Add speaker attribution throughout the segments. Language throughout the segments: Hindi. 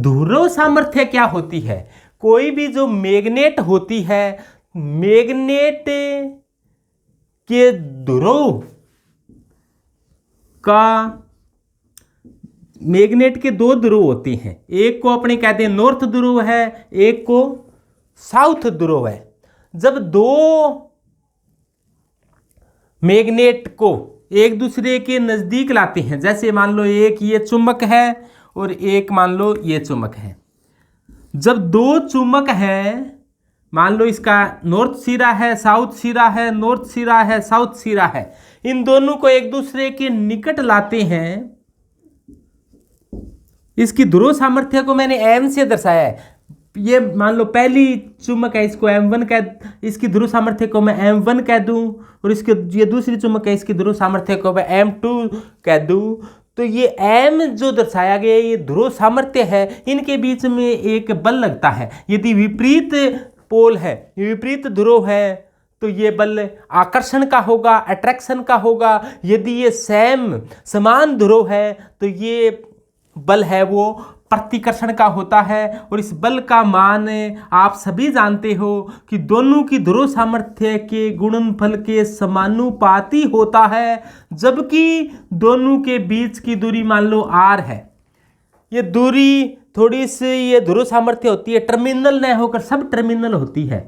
Speaker 1: ध्रुव सामर्थ्य क्या होती है? कोई भी जो मैग्नेट होती है, मैग्नेट के ध्रुव का, मैग्नेट के दो ध्रुव होते हैं, एक को अपने कहते हैं नॉर्थ ध्रुव है, एक को साउथ ध्रुव है। जब दो मैग्नेट को एक दूसरे के नजदीक लाते हैं, जैसे मान लो एक ये चुंबक है और एक मान लो ये चुंबक है। जब दो चुंबक हैं, मान लो इसका नॉर्थ सिरा है, साउथ सिरा है, नॉर्थ सिरा है, साउथ सिरा है, इन दोनों को एक दूसरे के निकट लाते हैं। इसकी ध्रुव सामर्थ्य को मैंने m से दर्शाया है। ये मान लो पहली चुंबक है, इसको m1 कह, इसकी ध्रुव सामर्थ्य को मैं m1 कह दूं, और इसके ये दूसरी चुंबक है, इसकी ध्रुव सामर्थ्य को मैं m2 कह दूं। तो ये m जो दर्शाया गया ये ध्रुव सामर्थ्य है, इनके बीच में एक बल लगता है। यदि विपरीत पोल है, विपरीत ध्रुव है, तो ये बल आकर्षण का होगा, अट्रैक्शन का होगा। यदि ये समान ध्रुव है तो ये बल है वो प्रतिकर्षण का होता है। और इस बल का मान आप सभी जानते हो कि दोनों की ध्रुव सामर्थ्य के गुणनफल के समानुपाती होता है, जबकि दोनों के बीच की दूरी मान लो r है। ये दूरी थोड़ी सी ये ध्रुव सामर्थ्य होती है, टर्मिनल न होकर सब टर्मिनल होती है।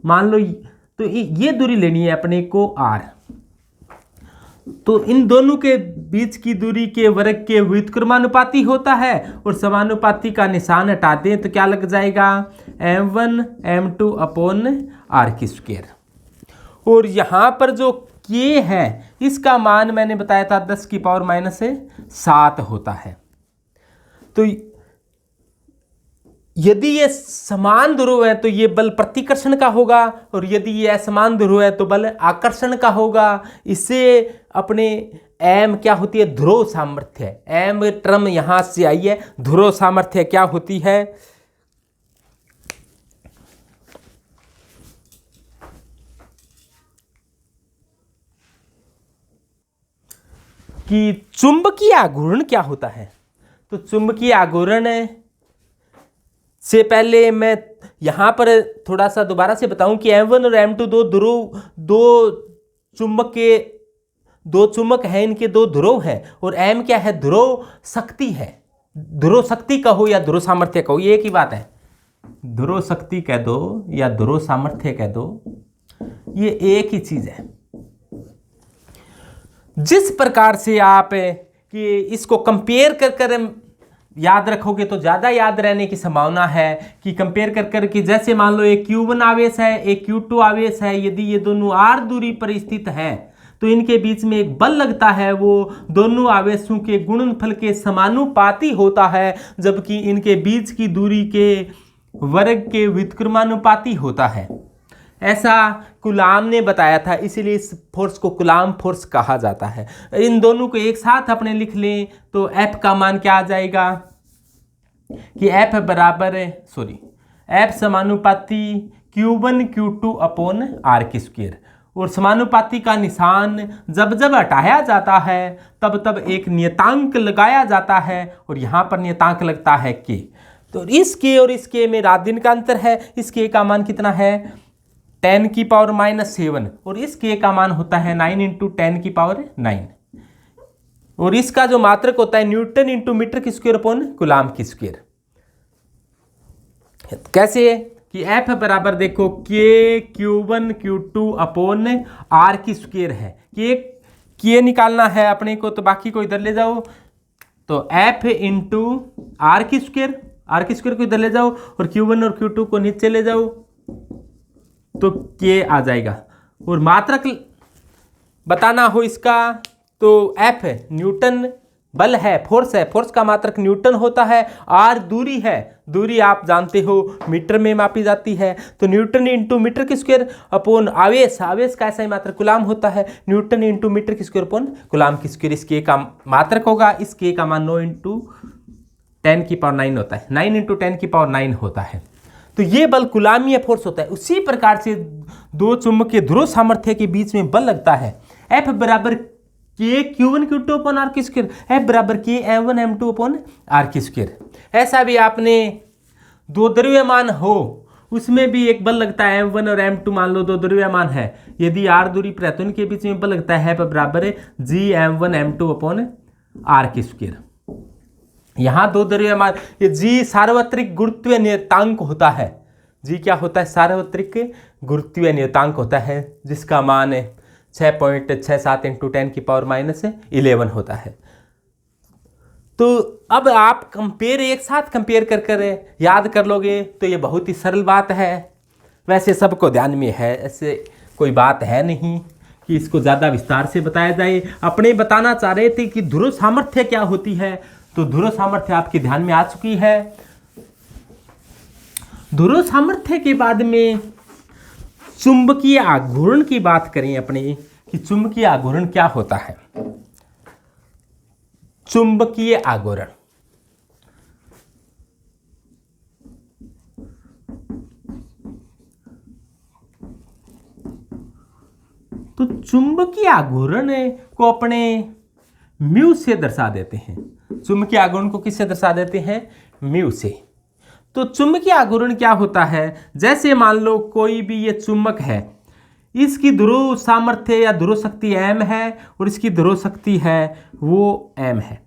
Speaker 1: मान लो तो ये दूरी लेनी है अपने को r, तो इन दोनों के बीच की दूरी के वर्ग के व्युत्क्रमानुपाती होता है। और समानुपाती का निशान हटा दें तो क्या लग जाएगा, m1 m2 अपॉन r²। और यहाँ पर जो k है इसका मान मैंने बताया था 10⁻⁷ होता है। तो यदि ये समान ध्रुव है तो ये बल प्रतिकर्षण का होगा, और यदि ये असमान ध्रुव है तो बल आकर्षण का होगा। इससे अपने m क्या होती है, ध्रुव सामर्थ्य। m टर्म यहां से आई है। ध्रुव सामर्थ्य क्या होती है, कि चुंबकीय आघूर्ण क्या होता है। तो चुंबकीय आघूर्ण से पहले मैं यहां पर थोड़ा सा दोबारा से बताऊं कि m1 और m2 दो चुंबक हैं, इनके दो ध्रुव हैं। और m क्या है, ध्रुव शक्ति है। ध्रुव शक्ति कहो या ध्रुव सामर्थ्य कहो, ये एक ही बात है। ध्रुव शक्ति कह दो या ध्रुव सामर्थ्य कह दो, ये एक ही चीज है। जिस प्रकार से आप कि इसको कंपेयर कर याद रखोगे तो ज़्यादा याद रहने की संभावना है कि कंपेयर कर कि जैसे मान लो एक Q1 आवेश है, एक Q2 आवेश है। यदि ये दोनों r दूरी पर स्थित हैं तो इनके बीच में एक बल लगता है, वो दोनों आवेशों के गुणनफल के समानुपाती होता है, जबकि इनके बीच की दूरी के वर्ग के व्युत्क्रमानुपाती होता है। ऐसा कुलाम ने बताया था, इसीलिए इस फोर्स को कुलाम फोर्स कहा जाता है। इन दोनों को एक साथ अपने लिख लें तो F का मान क्या आ जाएगा कि F समानुपाती Q1 Q2 अपॉन r²। और समानुपाती का निशान जब जब हटाया जाता है तब तब एक नियतांक लगाया जाता है, और यहाँ पर नियतांक लगता है k। तो इस k और इस k में रात दिन का अंतर है। इस k का मान कितना है, 10⁻⁷, और इस k का मान होता है 9 × 10⁹। और इसका जो मात्रक होता है न्यूटन इंटू मीटर² अपॉन कूलाम की²। कैसे कि F बराबर देखो k Q1 Q2 upon r² है। k निकालना है अपने को, तो बाकी को इधर ले जाओ, तो F इंटू r² को इधर ले जाओ, और Q1 और Q2 को नीचे ले जाओ तो k आ जाएगा। और मात्रक बताना हो इसका तो F न्यूटन बल है, फोर्स है, फोर्स का मात्रक न्यूटन होता है। r दूरी है, दूरी आप जानते हो मीटर में मापी जाती है, तो न्यूटन इंटू मीटर² अपॉन आवेश, आवेश का ऐसा ही मात्रक कूलाम होता है, न्यूटन इंटू मीटर² अपॉन कूलाम की²। इस k का मात्रक होगा, इस k का मान 9 × 10⁹ होता है, 9 × 10⁹ होता है। तो ये बल कुलामीय फोर्स होता है। उसी प्रकार से दो चुंबकीय ध्रुव सामर्थ्य के बीच में बल लगता है। F बराबर k Q1 Q2 upon r², F बराबर k m1 m2 upon r²। ऐसा भी आपने दो द्रव्यमान हो उसमें भी एक बल लगता है M1 और M2, मान लो दो द्रव्यमान है, यदि r दूरी पर है तो इनके बीच में बल लगता है बराबर है Gm1m2 अपॉन r²। यहाँ दो द्रव्यमान, ये G सार्वत्रिक गुरुत्वीय नियतांक होता है। G क्या होता है? सार्वत्रिक गुरुत्वीय नियतांक होता है, जिसका मान 6.67 × 10⁻11 होता है। तो अब आप एक साथ कंपेयर कर याद कर लोगे तो ये बहुत ही सरल बात है। वैसे सबको ध्यान में है, ऐसे कोई बात है नहीं कि इसको ज़्यादा विस्तार से बताया जाए। अपने बताना चाह रहे थे कि ध्रुव सामर्थ्य क्या होती है, तो ध्रुव सामर्थ्य आपके ध्यान में आ चुकी है। ध्रुव सामर्थ्य के बाद में चुंबकीय आघूर्ण की बात करें अपने, कि चुंबकीय आघूर्ण क्या होता है। चुंबकीय आघूर्ण, तो चुंबकीय आघूर्ण को अपने म्यू से दर्शा देते हैं। चुंबकीय आघूर्ण को किससे दर्शा देते हैं? म्यू से। तो चुंबकीय आघूर्ण क्या होता है? जैसे मान लो कोई भी ये चुंबक है, इसकी ध्रुव सामर्थ्य या ध्रुव शक्ति m है और इसकी ध्रुव शक्ति है वो m है।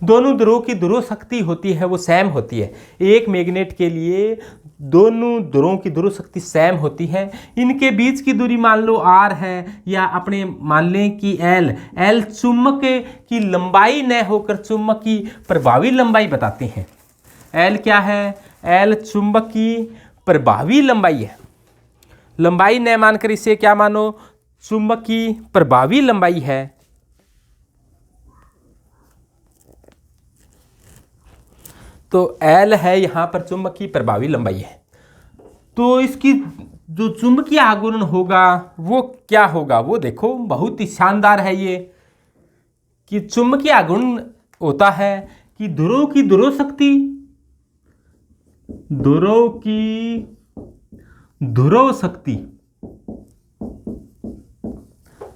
Speaker 1: दोनों ध्रुव की ध्रुव शक्ति होती है वो सेम होती है। एक मैग्नेट के लिए दोनों ध्रुवों की ध्रुव शक्ति सेम होती है। इनके बीच की दूरी मान लो r है, या अपने मान लें कि l चुंबक की लंबाई न होकर चुंबक की प्रभावी लंबाई बताते हैं। l क्या है? l चुंबक की प्रभावी लंबाई है। लंबाई न मानकर इसे क्या मानो? चुंबक की प्रभावी लंबाई है। तो L है यहां पर चुंबक की प्रभावी लंबाई है। तो इसकी जो चुंबकीय आघूर्ण होगा वो क्या होगा? वो देखो बहुत ही शानदार है ये, कि चुंबकीय आघूर्ण होता है कि ध्रुव की ध्रुव शक्ति, ध्रुव की ध्रुव शक्ति,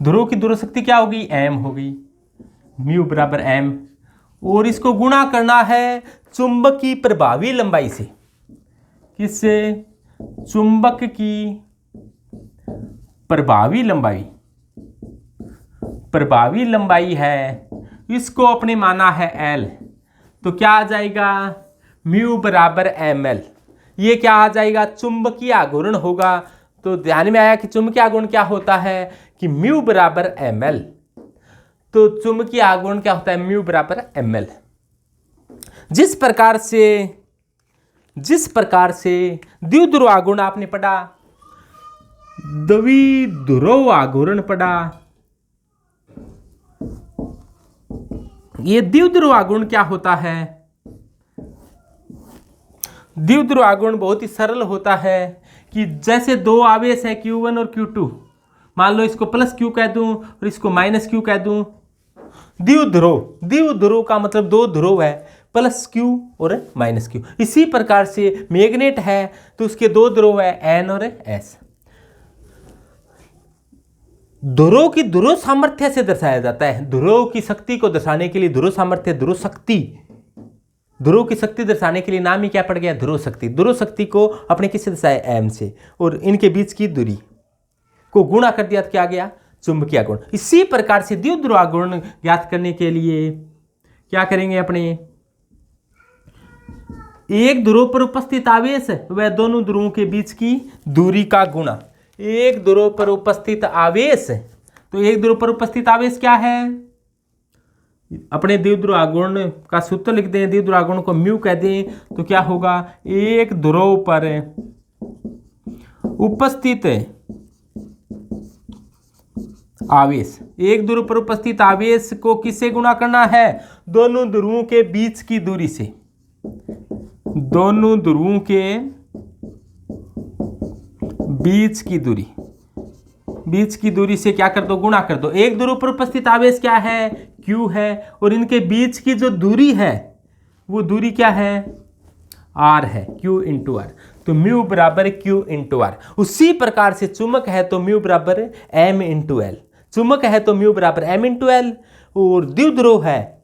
Speaker 1: ध्रुव की ध्रुव शक्ति क्या होगी? m होगी, म्यू बराबर m, और इसको गुणा करना है चुंबक की प्रभावी लंबाई से। किससे? चुंबक की प्रभावी लंबाई, प्रभावी लंबाई है, इसको अपने माना है l। तो क्या आ जाएगा? म्यू बराबर ml। ये क्या आ जाएगा? चुंबकीय आघूर्ण होगा। तो ध्यान में आया कि चुंबकीय आघूर्ण क्या होता है, कि म्यू बराबर ml। तो चुंबकीय आघूर्ण क्या होता है? म्यू बराबर ml। जिस प्रकार से द्विध्रुव आघूर्ण आपने पढ़ा, द्विध्रुव आघूर्ण पढ़ा, ये द्विध्रुव आघूर्ण क्या होता है? द्विध्रुव आघूर्ण बहुत ही सरल होता है कि जैसे दो आवेश है Q1 और Q2, मान लो इसको प्लस Q कह दूं और इसको माइनस Q कह दूं। द्विध्रुव का मतलब दो ध्रुव है, प्लस Q और माइनस Q। इसी प्रकार से मैग्नेट है तो उसके दो ध्रुव है N और S। ध्रुव की ध्रुव सामर्थ्य से दर्शाया जाता है। ध्रुव की शक्ति को दर्शाने के लिए ध्रुव सामर्थ्य, ध्रुव शक्ति, ध्रुव की शक्ति दर्शाने के लिए नाम ही क्या पड़ गया? ध्रुव शक्ति। ध्रुव शक्ति को अपने किससे दर्शाया? m से, और इनके बीच की दूरी को गुणा कर दिया तो क्या आ गया? चुंबकीय आघूर्ण। इसी प्रकार से द्विध्रुव आघूर्ण ज्ञात करने के लिए क्या करेंगे? अपने एक ध्रुव पर उपस्थित आवेश व दोनों ध्रुवों के बीच की दूरी का गुणा। एक ध्रुव पर उपस्थित आवेश, तो एक ध्रुव पर उपस्थित आवेश क्या है? अपने द्विध्रुव आघूर्ण का सूत्र लिख दें, द्विध्रुव आघूर्ण को म्यू कह दें, तो क्या होगा? एक ध्रुव पर उपस्थित आवेश, एक ध्रुव पर उपस्थित आवेश को किससे गुणा करना है? दोनों ध्रुवों के बीच की दूरी से। दोनों ध्रुवों के बीच की दूरी, बीच की दूरी से क्या कर दो? गुणा कर दो। एक ध्रुव पर उपस्थित आवेश क्या है? Q है, और इनके बीच की जो दूरी है वो दूरी क्या है? R है, Q इंटू R। तो म्यू बराबर Q इंटू R। उसी प्रकार से चुंबक है तो म्यू बराबर M इंटू L। चुंबक है तो म्यू बराबर M इंटू L, और द्विध्रुव है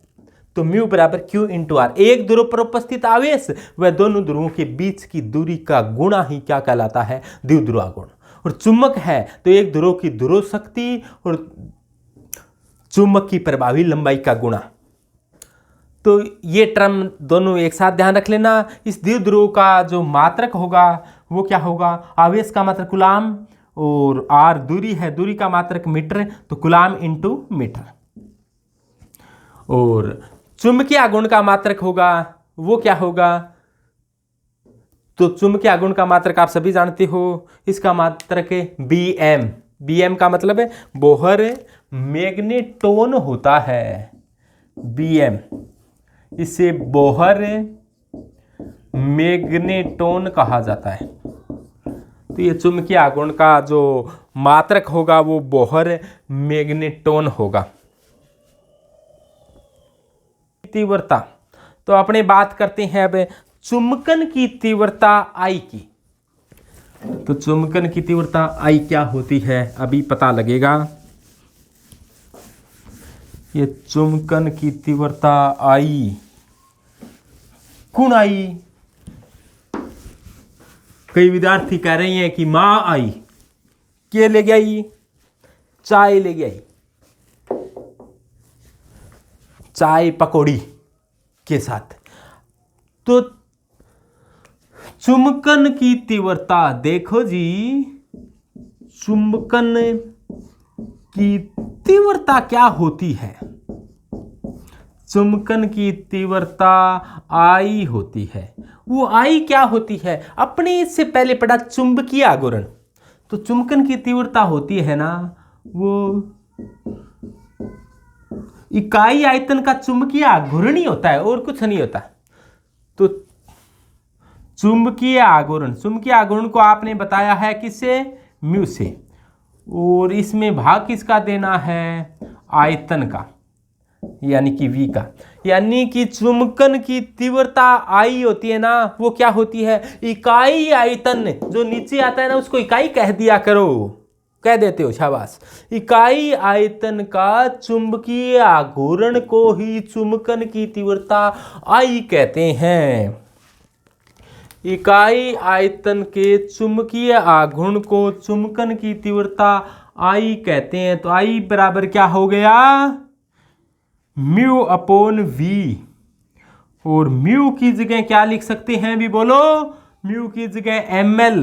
Speaker 1: तो म्यू बराबर क्यू इंटू आर। एक ध्रुव पर उपस्थित आवेश व दोनों ध्रुवों के बीच की दूरी का गुणा ही क्या कहलाता है? द्विध्रुवागुण। और चुंबक है तो एक ध्रुव की ध्रुव शक्ति और चुंबक की प्रभावी लंबाई का गुणा। तो ये टर्म दोनों एक साथ ध्यान रख लेना। इस द्विध्रुव का जो मात्रक होगा वो क्या होगा? आवेश का मात्रक कूलाम और आर दूरी है, दूरी का मात्रक मीटर, तो कूलाम इंटू मीटर। और चुंबकीय आघूर्ण का मात्रक होगा वो क्या होगा? तो चुंबकीय आघूर्ण का मात्रक आप सभी जानते हो, इसका मात्रक है bm। bm का मतलब है बोहर मैग्नेटोन होता है, bm। इसे बोहर मैग्नेटोन कहा जाता है। तो ये चुंबकीय आघूर्ण का जो मात्रक होगा वो बोहर मैग्नेटोन होगा। तीव्रता, तो अपने बात करते हैं अब चुंबकन की तीव्रता I की। तो चुंबकन की तीव्रता I क्या होती है अभी पता लगेगा। ये चुंबकन की तीव्रता I, गुण I। कई विद्यार्थी कह रहे हैं कि माँ आई, क्या ले गई? चाय ले गई, चाय पकौड़ी के साथ। तो चुंबकन की तीव्रता देखो जी, चुंबकन की तीव्रता क्या होती है? चुंबकन की तीव्रता I होती है। वो I क्या होती है? अपने इससे पहले पढ़ा चुंबकीय आघूर्ण। तो चुंबकन की तीव्रता होती है ना वो इकाई आयतन का चुंबकीय आघूर्ण ही होता है और कुछ नहीं होता। तो चुंबकीय आघूर्ण को आपने बताया है किससे? म्यू से। और इसमें भाग किसका देना है? आयतन का, यानी कि V का। यानी कि चुंबकन की तीव्रता I होती है ना, वो क्या होती है? इकाई आयतन। जो नीचे आता है ना उसको इकाई कह दिया करो, कह देते हो, शाबाश। इकाई आयतन का चुंबकीय आघूर्ण को ही चुंबकन की तीव्रता I कहते हैं। इकाई आयतन के चुंबकीय आघूर्ण को चुंबकन की तीव्रता I कहते हैं। तो I बराबर क्या हो गया? Mu upon V। और म्यू की जगह क्या लिख सकते हैं भी बोलो? म्यू की जगह ml।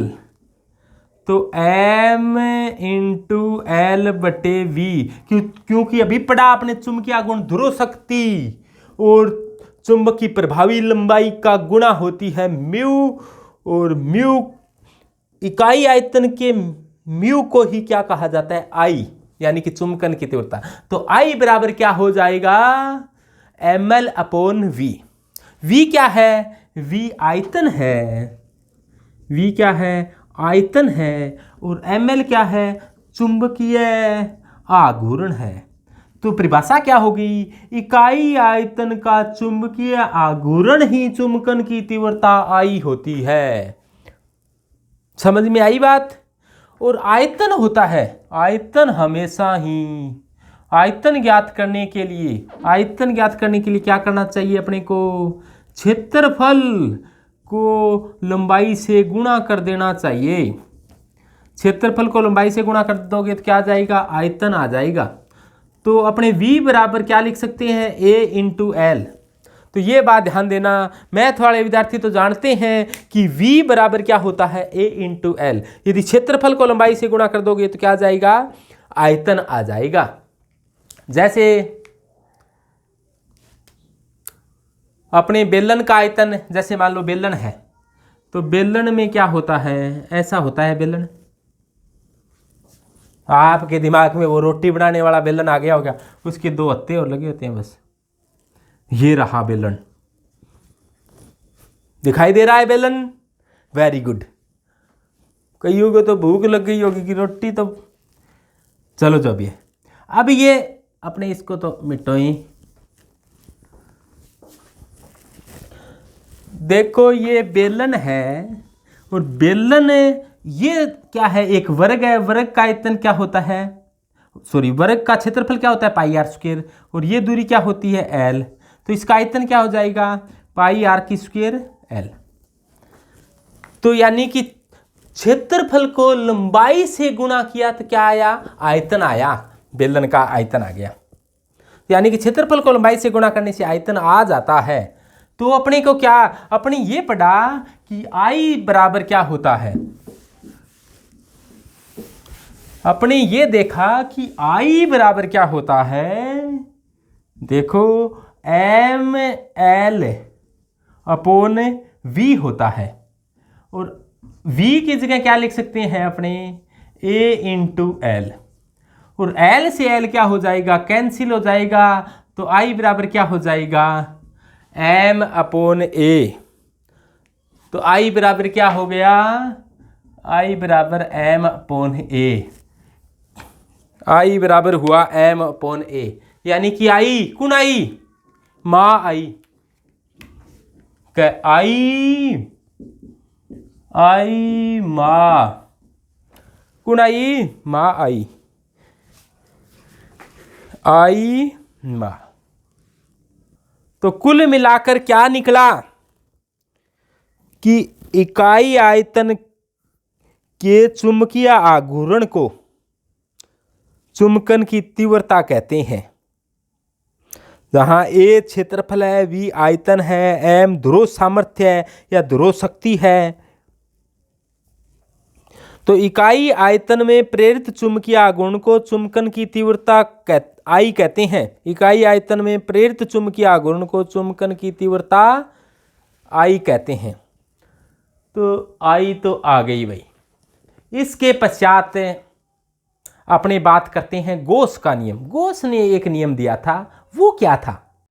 Speaker 1: तो m इंटू एल बटे V। क्योंकि अभी पढ़ा आपने चुंबकीय आघूर्ण ध्रुव शक्ति और चुंबक की प्रभावी लंबाई का गुणा होती है म्यू। और म्यू इकाई आयतन के म्यू को ही क्या कहा जाता है? I, यानी कि चुंबकन की तीव्रता। तो I बराबर क्या हो जाएगा? ml upon V। V क्या है? V आयतन है। V क्या है? आयतन है। और ml क्या है? चुंबकीय आघूर्ण है। तो परिभाषा क्या होगी? इकाई आयतन का चुंबकीय आघूर्ण ही चुंबकन की तीव्रता I होती है। समझ में आई बात? और आयतन होता है, आयतन हमेशा ही आयतन ज्ञात करने के लिए क्या करना चाहिए अपने को? क्षेत्रफल को लंबाई से गुणा कर देना चाहिए। क्षेत्रफल को लंबाई से गुणा कर दोगे तो क्या आ जाएगा? आयतन आ जाएगा। तो अपने V बराबर क्या लिख सकते हैं? A into L. तो ये बात ध्यान देना, मैथ वाले विद्यार्थी तो जानते हैं कि V बराबर क्या होता है? A into L. यदि क्षेत्रफल को लंबाई से गुणा कर दोगे तो क्या आ जाएगा? आयतन आ जाएगा। जैसे अपने बेलन का आयतन, जैसे मान लो बेलन है, तो बेलन में क्या होता है? ऐसा होता है बेलन। आपके दिमाग में वो रोटी बनाने वाला बेलन आ गया होगा, उसके दो हत्थे और लगे होते हैं बस। ये रहा बेलन, दिखाई दे रहा है बेलन? Very good. कईयों को तो भूख लग गई होगी कि रोटी तो चलो जो भी है। अब ये अपने इसको तो मिटो ही। देखो ये बेलन है और बेलन ये क्या है? एक वर्ग है। वर्ग का आयतन क्या होता है? वर्ग का क्षेत्रफल क्या होता है? पाई आर स्क्वायर। और ये दूरी क्या होती है? एल। तो इसका आयतन क्या हो जाएगा, पाई आर की स्क्वायर एल। तो यानी कि क्षेत्रफल को लंबाई से गुणा किया तो क्या आया, आयतन आया, बेलन का आयतन आ गया। यानी कि क्षेत्रफल को लंबाई से गुणा करने से आयतन आ जाता है। तो अपने को क्या, अपने ये पढ़ा कि आई बराबर क्या होता है, अपने ये देखा कि आई बराबर क्या होता है, देखो एम एल अपॉन वी होता है। और v की जगह क्या लिख सकते हैं अपने, a इंटू एल। और l से l क्या हो जाएगा, कैंसिल हो जाएगा। तो i बराबर क्या हो जाएगा, m अपॉन a। तो i बराबर क्या हो गया, i बराबर m अपॉन a। i बराबर हुआ m अपॉन a, यानी कि i कौन आई, माँ आई, आई माँ कौन आई, माँ आई, आई माँ। तो कुल मिलाकर क्या निकला कि इकाई आयतन के चुंबकीय आघूर्ण को चुंबकन की तीव्रता कहते हैं। जहां ए क्षेत्रफल है, वी आयतन है, एम ध्रुव सामर्थ्य है या ध्रुव शक्ति है। तो इकाई आयतन में प्रेरित चुंबकीय आघूर्ण को चुंबकन की तीव्रता आई कहते हैं। इकाई आयतन में प्रेरित चुंबकीय आघूर्ण को चुंबकन की तीव्रता आई कहते हैं। तो आई तो आ गई भाई। इसके पश्चात अपने बात करते हैं गॉस का नियम। गॉस ने एक नियम दिया था, वो क्या था,